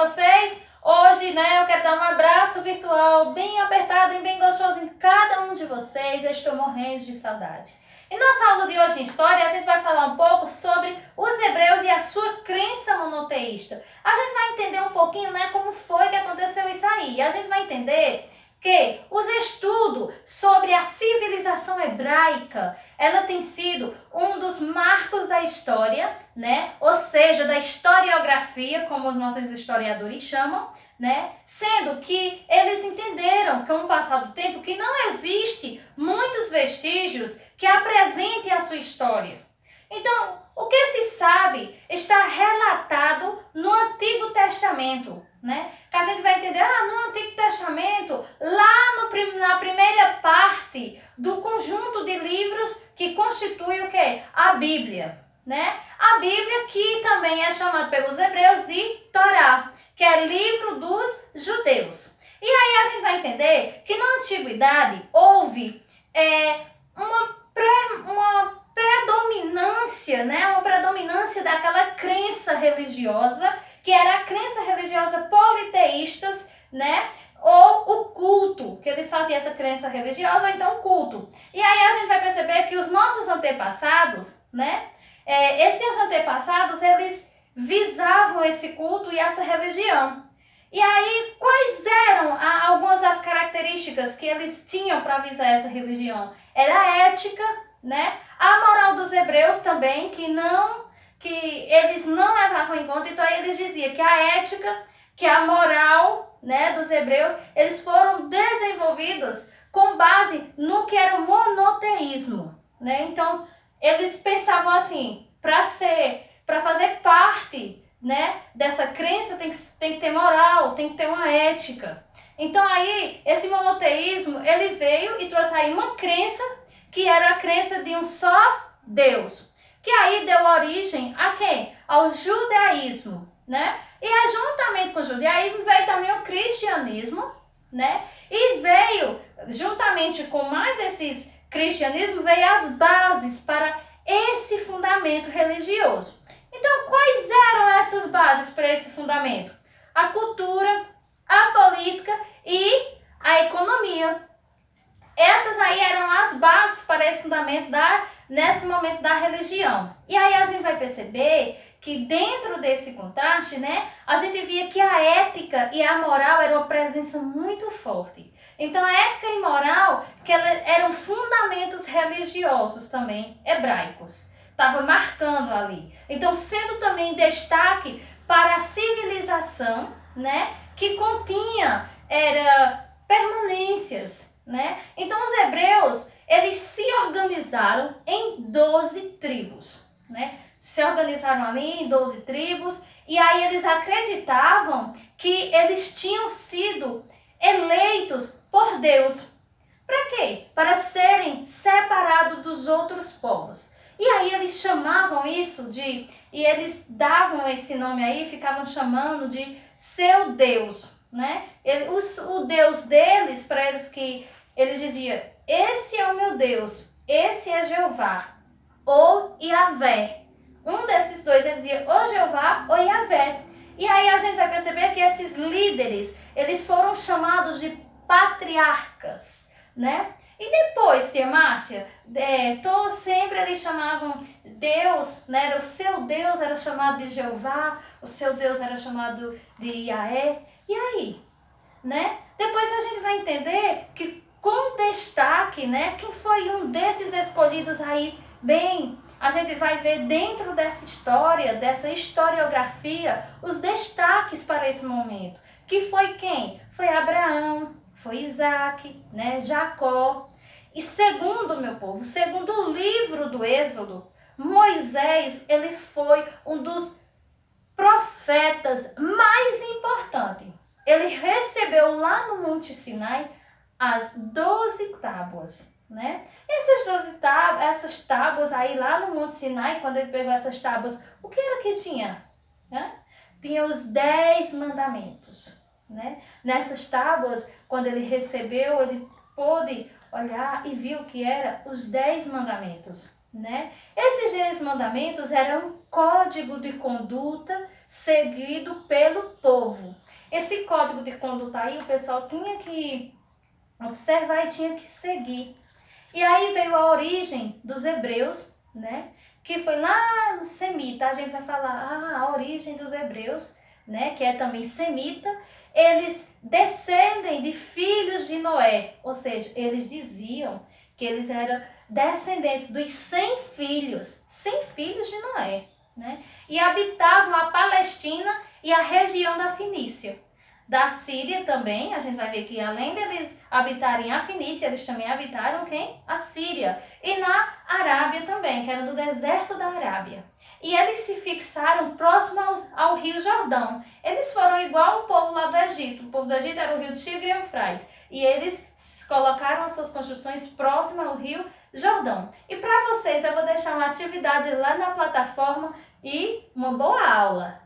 vocês? Hoje, eu quero dar um abraço virtual bem apertado e bem gostoso em cada um de vocês. Eu estou morrendo de saudade. Em nossa aula de hoje em História, a gente vai falar um pouco sobre os hebreus e a sua crença monoteísta. A gente vai entender um pouquinho, como foi que aconteceu isso aí. A gente vai entender que os estudos sobre a civilização hebraica, ela tem sido um dos marcos da história, Ou seja, da historiografia, como os nossos historiadores chamam, Sendo que eles entenderam, com o passar do tempo, que não existe muitos vestígios que apresentem a sua história. Então, o que se sabe está relatado no Antigo Testamento, Que a gente vai entender, no Antigo Testamento, lá na primeira parte do conjunto de livros que constitui o quê? A Bíblia, A Bíblia que também é chamada pelos hebreus de Torá, que é livro dos judeus. E aí a gente vai entender que na antiguidade houve uma predominância, uma predominância daquela crença religiosa, que era a crença religiosa politeístas, ou o culto, que eles faziam essa crença religiosa, ou então o culto. E aí a gente vai perceber que os nossos antepassados, esses antepassados, eles visavam esse culto e essa religião. E aí, quais eram algumas das características que eles tinham para visar essa religião? Era a ética, A moral dos hebreus também, que eles não levavam em conta. Então, eles diziam que a ética, que a moral, dos hebreus, eles foram desenvolvidos com base no que era o monoteísmo, Então, eles pensavam assim, para fazer parte, dessa crença tem que ter moral, tem que ter uma ética. Então aí, esse monoteísmo, ele veio e trouxe aí uma crença, que era a crença de um só Deus. Que aí deu origem a quem? Ao judaísmo, E aí, juntamente com o judaísmo, veio também o cristianismo, E veio, juntamente com mais esses cristianismo, veio as bases para esse fundamento religioso. Então, quais eram essas bases para esse fundamento? A cultura, a política e a economia. Essas aí eram as bases para esse fundamento nesse momento da religião. E aí a gente vai perceber que dentro desse contraste, a gente via que a ética e a moral eram uma presença muito forte. Então, a ética e moral, que eram fundamentos religiosos também, hebraicos. Estava marcando ali. Então, sendo também destaque para a civilização, que continha permanências, Então, os hebreus, eles se organizaram em 12 tribos, Se organizaram ali em 12 tribos, e aí eles acreditavam que eles tinham sido eleitos por Deus. Para quê? Para serem separados dos outros povos. E aí eles chamavam isso e eles davam esse nome aí, ficavam chamando de seu Deus, O Deus deles, para eles que eles diziam, esse é o meu Deus, esse é Jeová, ou Yahvé. Um desses dois, ele dizia ou Jeová ou Yahvé. E aí a gente vai perceber que esses líderes, eles foram chamados de patriarcas, E depois, tia Márcia, todos sempre eles chamavam Deus, O seu Deus era chamado de Jeová, o seu Deus era chamado de Iaé. E aí, Depois a gente vai entender que com destaque, quem foi um desses escolhidos aí, bem, a gente vai ver dentro dessa história, dessa historiografia, os destaques para esse momento. Que foi quem? Foi Abraão, foi Isaac, Jacó. E segundo, meu povo, segundo o livro do Êxodo, Moisés, ele foi um dos profetas mais importantes. Ele recebeu lá no Monte Sinai as 12 tábuas, Essas tábuas aí lá no Monte Sinai, quando ele pegou essas tábuas, o que era que tinha? Tinha os 10 mandamentos, Nessas tábuas, quando ele recebeu, ele pôde olhar e viu que eram os 10 mandamentos, Esses 10 mandamentos eram um código de conduta seguido pelo povo. Esse código de conduta aí, o pessoal tinha que observar e tinha que seguir. E aí veio a origem dos hebreus, né? Que foi lá no semita. A gente vai falar a origem dos hebreus, né? Que é também semita. Eles descendem de filhos de Noé, ou seja, eles diziam que eles eram descendentes dos 100 filhos de Noé, né? E habitavam a Palestina e a região da Fenícia. Da Síria também, a gente vai ver que além deles habitarem a Fenícia, eles também habitaram quem? A Síria. E na Arábia também, que era do deserto da Arábia. E eles se fixaram próximo ao Rio Jordão. Eles foram igual o povo lá do Egito. O povo do Egito era o Rio Tigre e Eufrates. E eles colocaram as suas construções próximas ao Rio Jordão. E para vocês, eu vou deixar uma atividade lá na plataforma e uma boa aula.